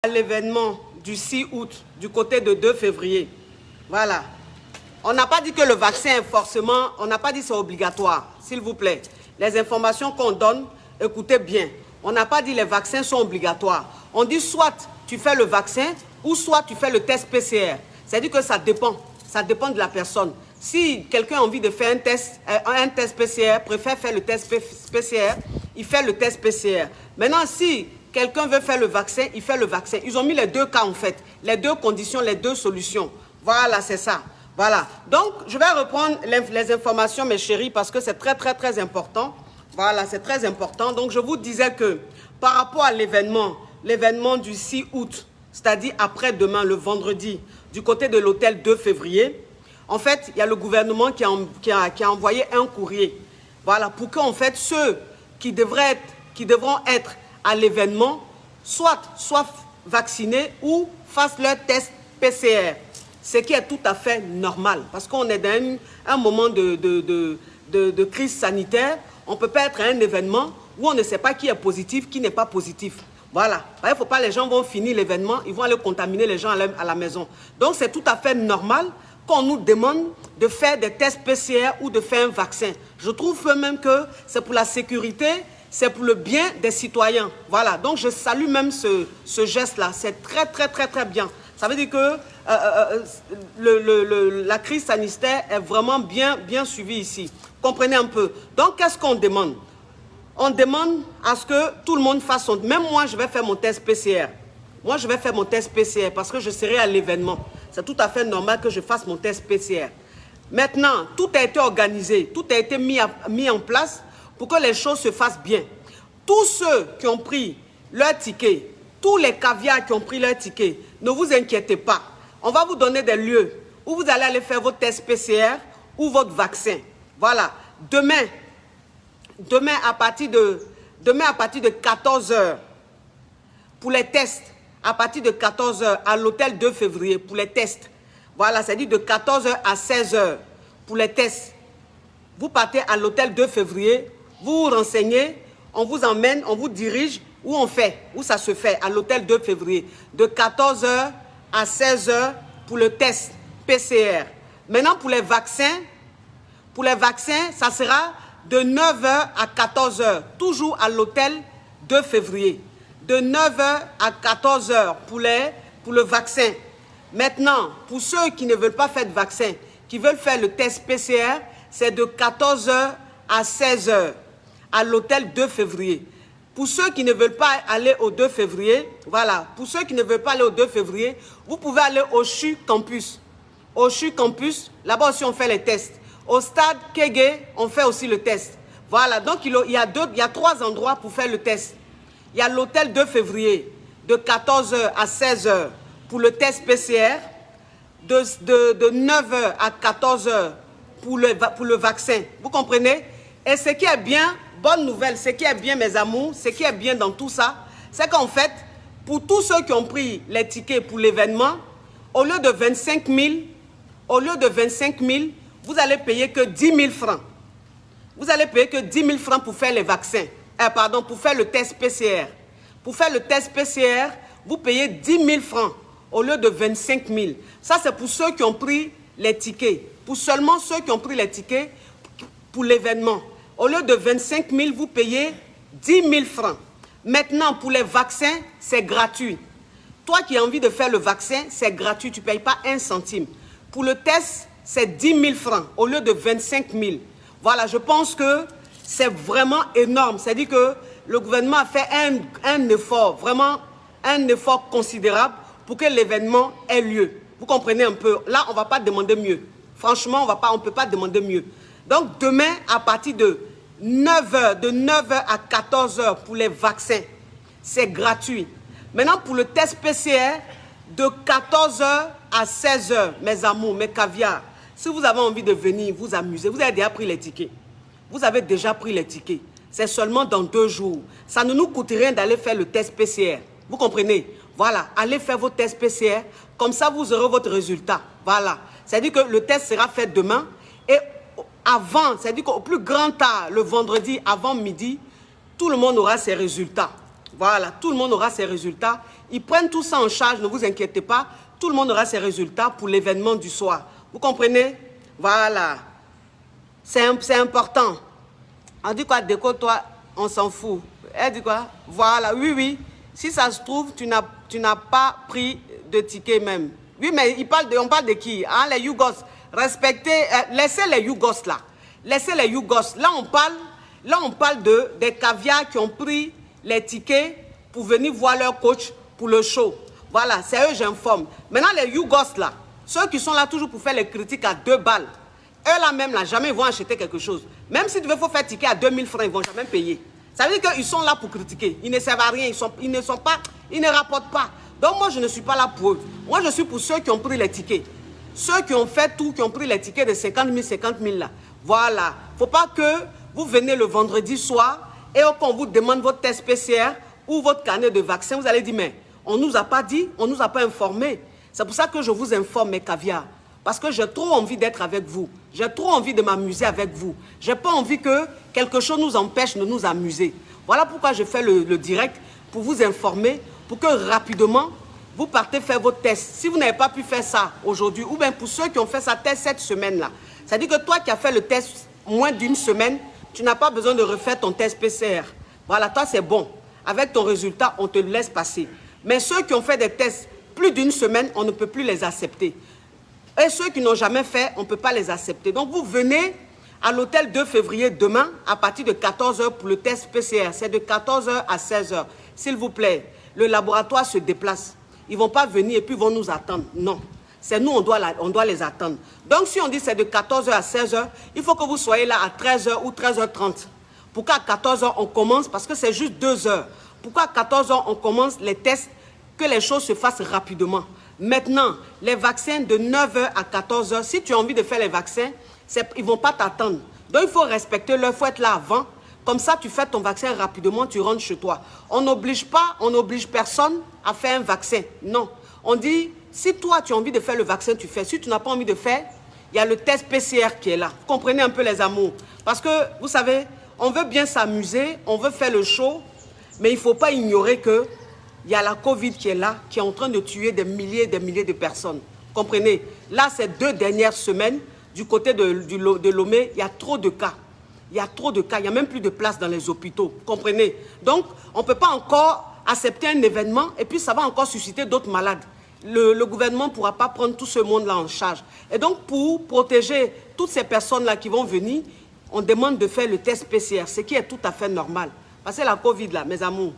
À l'événement du 6 août, du côté de 2 février. Voilà. On n'a pas dit que le vaccin est forcément, on n'a pas dit que c'est obligatoire, s'il vous plaît. Les informations qu'on donne, écoutez bien. On n'a pas dit que les vaccins sont obligatoires. On dit soit tu fais le vaccin ou soit tu fais le test PCR. C'est-à-dire que ça dépend de la personne. Si quelqu'un a envie de faire un test PCR, préfère faire le test PCR, il fait le test PCR. Maintenant, si quelqu'un veut faire le vaccin, il fait le vaccin. Ils ont mis les deux cas en fait, les deux conditions, les deux solutions. Voilà, c'est ça. Voilà. Donc, je vais reprendre les informations, mes chéris, parce que c'est très important. Voilà, c'est très important. Donc, je vous disais que par rapport à l'événement du 6 août, c'est-à-dire après-demain, le vendredi, du côté de l'hôtel 2 février, en fait, il y a le gouvernement qui a envoyé un courrier. Voilà, pour qu'en fait, ceux qui devront être à l'événement, soit vaccinés ou fassent leur test PCR. Ce qui est tout à fait normal, parce qu'on est dans un moment de crise sanitaire. On ne peut pas être à un événement où on ne sait pas qui est positif, qui n'est pas positif. Voilà. Il ne faut pas, les gens vont finir l'événement, ils vont aller contaminer les gens à la maison. Donc c'est tout à fait normal qu'on nous demande de faire des tests PCR ou de faire un vaccin. Je trouve même que c'est pour la sécurité, c'est pour le bien des citoyens. Voilà, donc je salue même ce geste-là. C'est très bien. Ça veut dire que la crise sanitaire est vraiment bien suivie ici. Comprenez un peu. Donc, qu'est-ce qu'on demande? On demande à ce que tout le monde fasse son... Même moi, je vais faire mon test PCR. Moi, je vais faire mon test PCR parce que je serai à l'événement. C'est tout à fait normal que je fasse mon test PCR. Maintenant, tout a été organisé, tout a été mis en place pour que les choses se fassent bien. Tous ceux qui ont pris leur ticket, tous les caviars qui ont pris leur ticket, ne vous inquiétez pas. On va vous donner des lieux où vous allez aller faire votre test PCR ou votre vaccin. Voilà. Demain à partir de 14 h pour les tests, à partir de 14 h à l'hôtel 2 février pour les tests. Voilà, c'est-à-dire de 14 h à 16 h pour les tests. Vous partez à l'hôtel 2 février, vous vous renseignez, on vous emmène, on vous dirige où ça se fait, à l'hôtel 2 février, de 14 h à 16 h pour le test PCR. Maintenant, pour les vaccins, ça sera de 9 h à 14 h, toujours à l'hôtel 2 février. De 9 h à 14 h pour le vaccin. Maintenant, pour ceux qui ne veulent pas faire de vaccin, qui veulent faire le test PCR, c'est de 14 h à 16 h à l'hôtel 2 février. Pour ceux qui ne veulent pas aller au 2 février, voilà, pour ceux qui ne veulent pas aller au 2 février, vous pouvez aller au CHU Campus. Au CHU Campus, là-bas aussi on fait les tests. Au stade Kégué, on fait aussi le test. Voilà, donc il y a 3 endroits pour faire le test. Il y a l'hôtel 2 février, de 14 h à 16 h pour le test PCR, de 9 h à 14 h pour le vaccin. Vous comprenez? Et ce qui est bien, bonne nouvelle, ce qui est bien, mes amours, ce qui est bien dans tout ça, c'est qu'en fait, pour tous ceux qui ont pris les tickets pour l'événement, au lieu de 25 000, vous allez payer que 10 000 francs. Vous allez payer que 10 000 francs pour faire les vaccins. Pour faire le test PCR. Pour faire le test PCR, vous payez 10 000 francs au lieu de 25 000. Ça, c'est pour ceux qui ont pris les tickets. Pour seulement ceux qui ont pris les tickets pour l'événement. Au lieu de 25 000, vous payez 10 000 francs. Maintenant, pour les vaccins, c'est gratuit. Toi qui as envie de faire le vaccin, c'est gratuit. Tu ne payes pas 1 centime. Pour le test, c'est 10 000 francs au lieu de 25 000. Voilà, je pense que c'est vraiment énorme. C'est-à-dire que le gouvernement a fait un effort, vraiment un effort considérable pour que l'événement ait lieu. Vous comprenez un peu? Là, on ne va pas demander mieux. Franchement, on ne peut pas demander mieux. Donc, demain, à partir de 9 h à 14 h pour les vaccins, c'est gratuit. Maintenant, pour le test PCR, de 14 h à 16 h, mes amours, mes caviars, si vous avez envie de venir vous amuser, vous avez déjà pris les tickets. Vous avez déjà pris les tickets. C'est seulement dans 2 jours. Ça ne nous coûte rien d'aller faire le test PCR. Vous comprenez? Voilà, allez faire vos tests PCR. Comme ça, vous aurez votre résultat. Voilà. C'est-à-dire que le test sera fait demain. Et avant, c'est-à-dire qu'au plus grand tard, le vendredi, avant midi, tout le monde aura ses résultats. Voilà, tout le monde aura ses résultats. Ils prennent tout ça en charge, ne vous inquiétez pas. Tout le monde aura ses résultats pour l'événement du soir. Vous comprenez? Voilà. C'est important. On dit quoi, déco, toi, on s'en fout. Elle dit quoi? Voilà, oui, oui. Si ça se trouve, tu n'as pas pris de ticket même. Oui, mais on parle de qui? Hein, les Yougos. Respectez, laissez les Yougos là. Laissez les Yougos. Là, on parle des caviars qui ont pris les tickets pour venir voir leur coach pour le show. Voilà, c'est eux, j'informe. Maintenant, les Yougos là, ceux qui sont là toujours pour faire les critiques à 2 balles, eux là même, là, jamais ils vont acheter quelque chose. Même si tu veux faire ticket à 2000 francs, ils ne vont jamais payer. Ça veut dire qu'ils sont là pour critiquer. Ils ne servent à rien, ils ne rapportent pas. Donc moi, je ne suis pas là pour eux. Moi, je suis pour ceux qui ont pris les tickets. Ceux qui ont fait tout, qui ont pris les tickets de 50 000 là. Voilà. Il ne faut pas que vous venez le vendredi soir et qu'on vous demande votre test PCR ou votre carnet de vaccin, vous allez dire, mais on ne nous a pas dit, on ne nous a pas informé. C'est pour ça que je vous informe, mes caviars. Parce que j'ai trop envie d'être avec vous. J'ai trop envie de m'amuser avec vous. Je n'ai pas envie que quelque chose nous empêche de nous amuser. Voilà pourquoi je fais le direct, pour vous informer, pour que rapidement, vous partez faire votre test. Si vous n'avez pas pu faire ça aujourd'hui, ou bien pour ceux qui ont fait ça test cette semaine-là, ça dit que toi qui as fait le test moins d'une semaine, tu n'as pas besoin de refaire ton test PCR. Voilà, toi c'est bon. Avec ton résultat, on te laisse passer. Mais ceux qui ont fait des tests plus d'une semaine, on ne peut plus les accepter. Et ceux qui n'ont jamais fait, on ne peut pas les accepter. Donc vous venez à l'hôtel 2 février demain à partir de 14 h pour le test PCR. C'est de 14 h à 16 h. S'il vous plaît, le laboratoire se déplace. Ils ne vont pas venir et puis ils vont nous attendre. Non. C'est nous, on doit les attendre. Donc si on dit c'est de 14 h à 16 h, il faut que vous soyez là à 13 h ou 13 h 30. Pourquoi à 14 h on commence? Parce que c'est juste 2 heures. Pourquoi à 14 h on commence les tests? Que les choses se fassent rapidement. Maintenant, les vaccins de 9 h à 14 h, si tu as envie de faire les vaccins, ils ne vont pas t'attendre. Donc, il faut respecter l'heure, il faut être là avant. Comme ça, tu fais ton vaccin rapidement, tu rentres chez toi. On n'oblige pas, on n'oblige personne à faire un vaccin. Non. On dit, si toi, tu as envie de faire le vaccin, tu fais. Si tu n'as pas envie de faire, il y a le test PCR qui est là. Vous comprenez un peu les amours. Parce que, vous savez, on veut bien s'amuser, on veut faire le show, mais il ne faut pas ignorer que il y a la Covid qui est là, qui est en train de tuer des milliers et des milliers de personnes. Comprenez? Là, ces 2 dernières semaines, du côté de Lomé, il y a trop de cas. Il y a trop de cas. Il n'y a même plus de place dans les hôpitaux. Comprenez? Donc, on ne peut pas encore accepter un événement et puis ça va encore susciter d'autres malades. Le gouvernement ne pourra pas prendre tout ce monde-là en charge. Et donc, pour protéger toutes ces personnes-là qui vont venir, on demande de faire le test PCR, ce qui est tout à fait normal. Parce que la Covid, là, mes amours,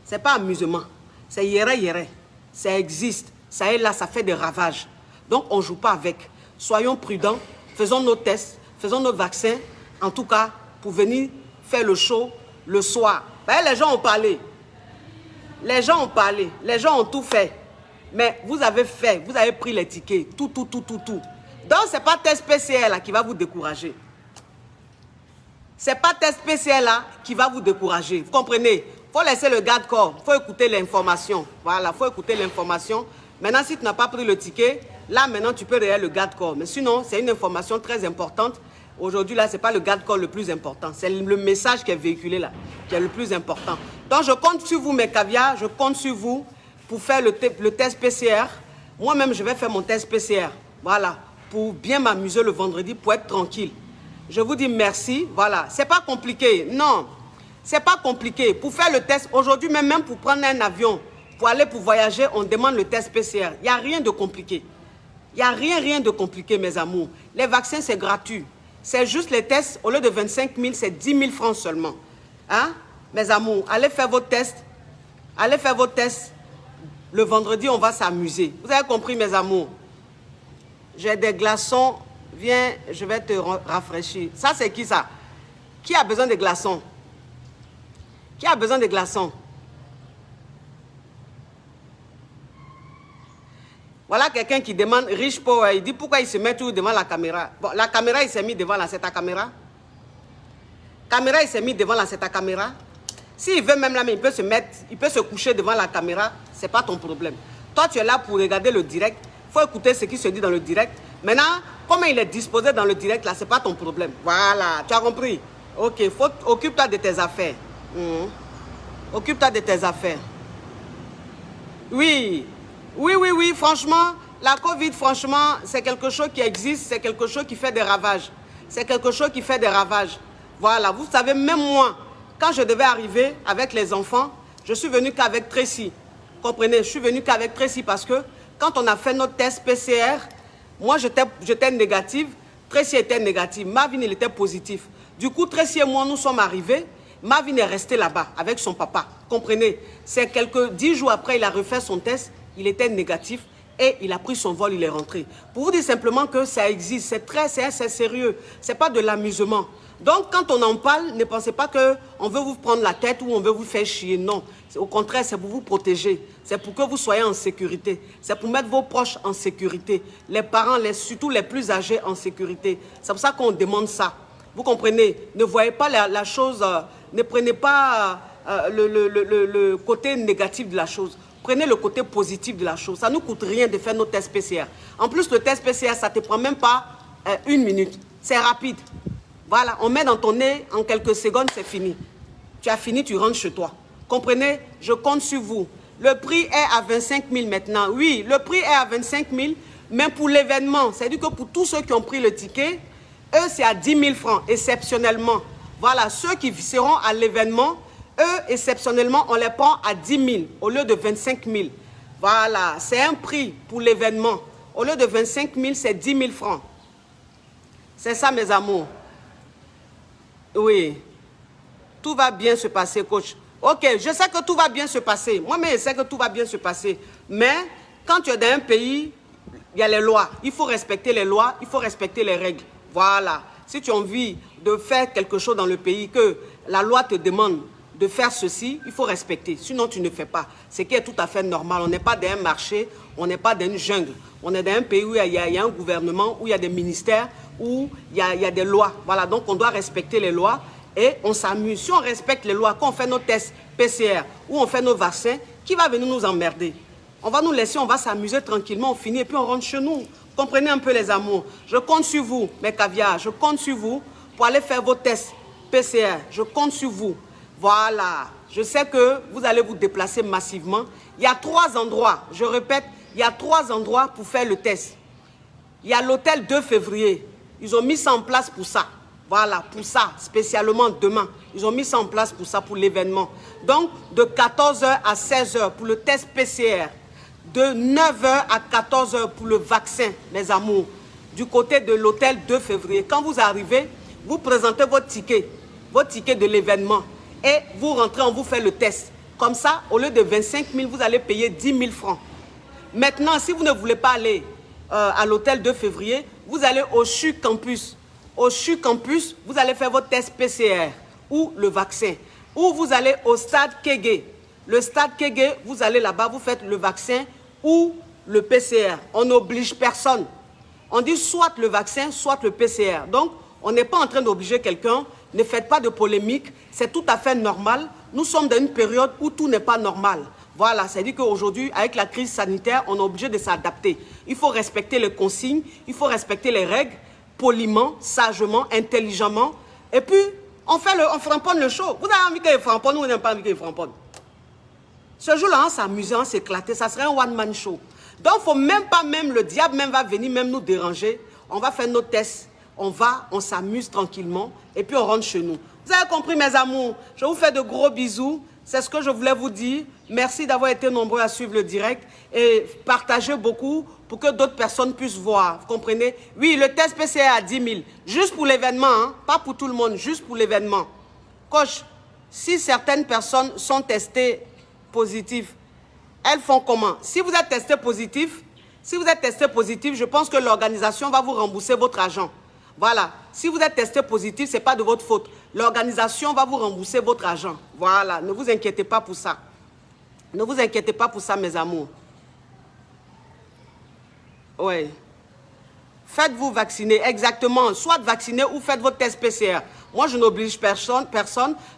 ce n'est pas amusement. C'est yéré. Ça existe. Ça est là, ça fait des ravages. Donc, on ne joue pas avec. Soyons prudents. Faisons nos tests. Faisons nos vaccins. En tout cas, pour venir faire le show le soir. Ben, les gens ont parlé. Les gens ont parlé. Les gens ont tout fait. Mais vous avez fait. Vous avez pris les tickets. Tout. Donc, ce n'est pas test PCR là qui va vous décourager. Ce n'est pas test PCR là qui va vous décourager. Vous comprenez? Il faut laisser le garde-corps, il faut écouter l'information. Voilà, il faut écouter l'information. Maintenant, si tu n'as pas pris le ticket, là, maintenant, tu peux regarder le garde-corps. Mais sinon, c'est une information très importante. Aujourd'hui, là, ce n'est pas le garde-corps le plus important. C'est le message qui est véhiculé là, qui est le plus important. Donc, je compte sur vous, mes caviars. Je compte sur vous pour faire le test PCR. Moi-même, je vais faire mon test PCR. Voilà, pour bien m'amuser le vendredi, pour être tranquille. Je vous dis merci. Voilà, ce n'est pas compliqué. Non. Ce n'est pas compliqué. Pour faire le test, aujourd'hui, même pour prendre un avion, pour aller pour voyager, on demande le test PCR. Il n'y a rien de compliqué. Il n'y a rien de compliqué, mes amours. Les vaccins, c'est gratuit. C'est juste les tests, au lieu de 25 000, c'est 10 000 francs seulement. Hein? Mes amours, allez faire vos tests. Allez faire vos tests. Le vendredi, on va s'amuser. Vous avez compris, mes amours? J'ai des glaçons. Viens, je vais te rafraîchir. Ça, c'est qui ça? Qui a besoin de glaçons? Qui a besoin de glaçons? Voilà quelqu'un qui demande, Rich Power, il dit pourquoi il se met toujours devant la caméra. Bon, la caméra, il s'est mis devant là, c'est ta caméra. Caméra, il s'est mis devant là, c'est ta caméra. S'il veut même là, mais il peut se coucher devant la caméra, c'est pas ton problème. Toi, tu es là pour regarder le direct, il faut écouter ce qui se dit dans le direct. Maintenant, comment il est disposé dans le direct là, c'est pas ton problème. Voilà, tu as compris? Ok, occupe-toi de tes affaires. Occupe-toi de tes affaires. Oui. Oui, franchement, la Covid, franchement, c'est quelque chose qui existe, c'est quelque chose qui fait des ravages. C'est quelque chose qui fait des ravages. Voilà, vous savez, même moi, quand je devais arriver avec les enfants, je suis venu qu'avec Tracy. Comprenez, je suis venu qu'avec Tracy parce que quand on a fait notre test PCR, moi j'étais négative, Tracy était négative, Marvin il était positif. Du coup, Tracy et moi, nous sommes arrivés, Marvin est resté là-bas avec son papa. Comprenez, c'est quelques 10 jours après, il a refait son test, il était négatif et il a pris son vol, il est rentré. Pour vous dire simplement que ça existe, c'est sérieux, c'est pas de l'amusement. Donc, quand on en parle, ne pensez pas qu'on veut vous prendre la tête ou on veut vous faire chier. Non, au contraire, c'est pour vous protéger. C'est pour que vous soyez en sécurité. C'est pour mettre vos proches en sécurité. Les parents, surtout les plus âgés, en sécurité. C'est pour ça qu'on demande ça. Vous comprenez? Ne voyez pas la chose, ne prenez pas le côté négatif de la chose. Prenez le côté positif de la chose. Ça ne nous coûte rien de faire nos tests PCR. En plus, le test PCR, ça ne te prend même pas 1 minute. C'est rapide. Voilà, on met dans ton nez, en quelques secondes, c'est fini. Tu as fini, tu rentres chez toi. Comprenez? Je compte sur vous. Le prix est à 25 000 maintenant. Oui, le prix est à 25 000, mais pour l'événement, c'est-à-dire que pour tous ceux qui ont pris le ticket, eux, c'est à 10 000 francs, exceptionnellement. Voilà, ceux qui seront à l'événement, eux, exceptionnellement, on les prend à 10 000 au lieu de 25 000. Voilà, c'est un prix pour l'événement. Au lieu de 25 000, c'est 10 000 francs. C'est ça, mes amours. Oui, tout va bien se passer, coach. Ok, je sais que tout va bien se passer. Moi-même, je sais que tout va bien se passer. Mais quand tu es dans un pays, il y a les lois. Il faut respecter les lois, il faut respecter les règles. Voilà. Si tu as envie de faire quelque chose dans le pays, que la loi te demande de faire ceci, il faut respecter. Sinon, tu ne fais pas. Ce qui est tout à fait normal. On n'est pas dans un marché, on n'est pas dans une jungle. On est dans un pays où il y a un gouvernement, où il y a des ministères, où il y a des lois. Voilà, donc on doit respecter les lois et on s'amuse. Si on respecte les lois, quand on fait nos tests PCR ou on fait nos vaccins, qui va venir nous emmerder? On va nous laisser, on va s'amuser tranquillement, on finit et puis on rentre chez nous. Comprenez un peu les amours. Je compte sur vous, mes caviars, je compte sur vous pour aller faire vos tests PCR. Je compte sur vous. Voilà, je sais que vous allez vous déplacer massivement. Il y a 3 endroits, je répète, il y a 3 endroits pour faire le test. Il y a l'hôtel 2 février. Ils ont mis ça en place pour ça. Voilà, pour ça, spécialement demain. Ils ont mis ça en place pour ça, pour l'événement. Donc, de 14 h à 16 h pour le test PCR. De 9 h à 14 h pour le vaccin, mes amours. Du côté de l'hôtel 2 février. Quand vous arrivez, vous présentez votre ticket de l'événement. Et vous rentrez, on vous fait le test. Comme ça, au lieu de 25 000, vous allez payer 10 000 francs. Maintenant, si vous ne voulez pas aller à l'hôtel 2 février, vous allez au CHU Campus. Au CHU Campus, vous allez faire votre test PCR ou le vaccin. Ou vous allez au stade Kégué. Le stade Kégué, vous allez là-bas, vous faites le vaccin ou le PCR. On n'oblige personne. On dit soit le vaccin, soit le PCR. Donc, on n'est pas en train d'obliger quelqu'un. Ne faites pas de polémique. C'est tout à fait normal. Nous sommes dans une période où tout n'est pas normal. Voilà, c'est-à-dire qu'aujourd'hui, avec la crise sanitaire, on est obligé de s'adapter. Il faut respecter les consignes, il faut respecter les règles, poliment, sagement, intelligemment. Et puis, on framponne le show. Vous avez envie qu'il framponne ou vous n'avez pas envie qu'il framponne? Ce jour-là, on s'amusait, on s'éclatait, ça serait un one-man show. Donc, il ne faut même pas, le diable même va venir même nous déranger. On va faire nos tests, on s'amuse tranquillement et puis on rentre chez nous. Vous avez compris, mes amours? Je vous fais de gros bisous. C'est ce que je voulais vous dire. Merci d'avoir été nombreux à suivre le direct et partagez beaucoup pour que d'autres personnes puissent voir. Vous comprenez? Oui, le test PCR à 10 000. Juste pour l'événement, hein? Pas pour tout le monde, juste pour l'événement. Coach, si certaines personnes sont testées positives, elles font comment? Si vous êtes testé positif, je pense que l'organisation va vous rembourser votre argent. Voilà. Si vous êtes testé positif, ce n'est pas de votre faute. L'organisation va vous rembourser votre argent. Voilà. Ne vous inquiétez pas pour ça. Ne vous inquiétez pas pour ça, mes amours. Oui. Faites-vous vacciner, exactement. Soit vaccinez ou faites votre test PCR. Moi, je n'oblige personne,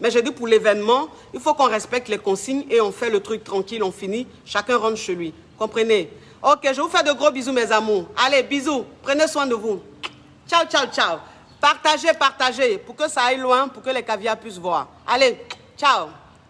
mais je dis pour l'événement, il faut qu'on respecte les consignes et on fait le truc tranquille, on finit, chacun rentre chez lui. Comprenez? Ok, je vous fais de gros bisous, mes amours. Allez, bisous. Prenez soin de vous. Ciao, ciao, ciao. Partagez, partagez, pour que ça aille loin, pour que les caviars puissent voir. Allez, ciao.